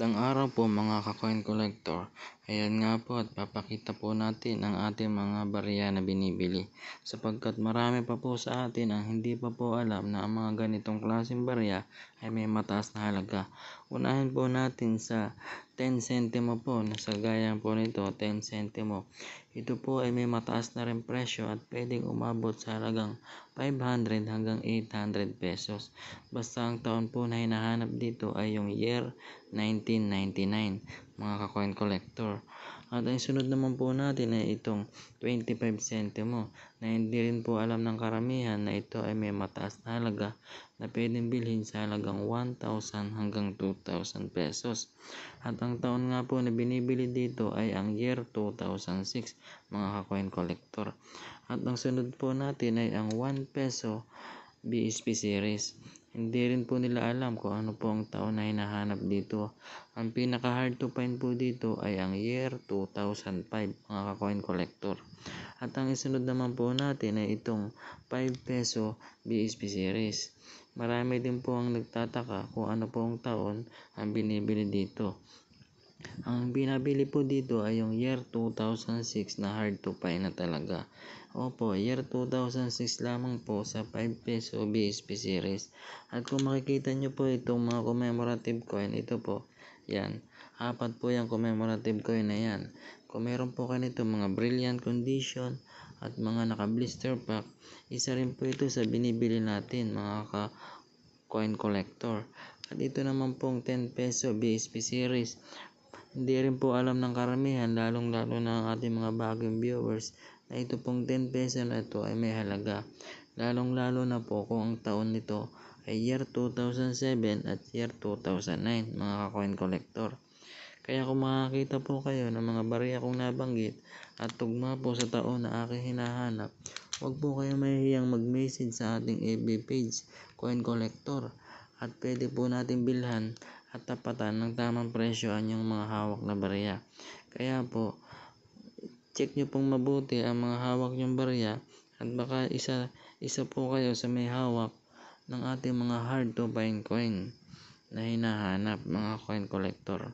Magandang araw po mga ka-coin collector. Ayan nga po at papakita po natin ang ating mga barya na binibili. Sapagkat marami pa po sa atin ang hindi pa po alam na ang mga ganitong klaseng barya ay may mataas na halaga. Unahin po natin sa 10 centimo po na sa gaya po nito 10 centimo. Ito po ay may mataas na rin presyo at pwedeng umabot sa halagang 500 hanggang 800 pesos. Basta ang taon po na hinahanap dito ay yung year 1999 mga ka-coin collector. At ang sunod naman po natin ay itong 25 centimo na hindi rin po alam ng karamihan na ito ay may mataas na halaga na pwedeng bilhin sa halagang 1,000 hanggang 2,000 pesos. At ang taon nga po na binibili dito ay ang year 2006 mga ka-coin collector. At ang sunod po natin ay ang 1 peso BSP series. Hindi rin po nila alam kung ano po ang taon na hinahanap dito. Ang pinaka hard to find po dito ay ang year 2005 mga ka-coin collector. At ang isunod naman po natin ay itong 5 peso BSP series. Marami din po ang nagtataka kung ano po ang taon ang binibili dito. Ang binabili po dito ay yung year 2006 na hard to find na talaga. Opo, year 2006 lamang po sa 5 peso BSP series. At kung makikita nyo po itong mga commemorative coin, ito po, yan. Apat po yung commemorative coin na yan. Kung meron po kayo nito mga brilliant condition at mga naka-blister pack, isa rin po ito sa binibili natin mga coin collector. At ito naman pong 10 peso BSP series. Hindi rin po alam ng karamihan, lalong-lalo na ang ating mga bagong viewers, na ito pong 10 peso na ito ay may halaga. Lalong-lalo na po kung ang taon nito ay year 2007 at year 2009 mga ka-coin collector. Kaya kung makakita po kayo ng mga barya kong nabanggit at tugma po sa taon na aking hinahanap, huwag po kayo mahihiyang mag-message sa ating FB page, Coin Collector, at pwede po natin bilhan at tapatan ng tamang presyo ang inyong mga hawak na barya. Kaya po, check nyo pong mabuti ang mga hawak nyong barya at baka isa po kayo sa may hawak ng ating mga hard to find coin na hinahanap mga coin collector.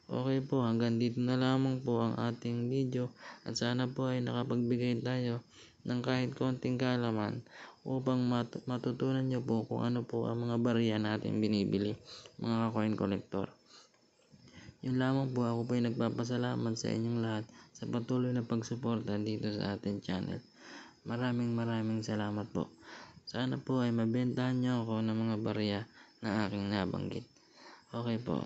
Okay po, hanggang dito na lamang po ang ating video at sana po ay nakapagbigay tayo ng kahit konting kaalaman upang matutunan nyo po kung ano po ang mga barya natin binibili mga coin collector. Yun lamang po, ako po ay nagpapasalamat sa inyong lahat sa patuloy na pagsuporta dito sa ating channel. Maraming salamat po. Sana po ay mabentahan nyo ako ng mga barya na aking nabanggit. Okay po.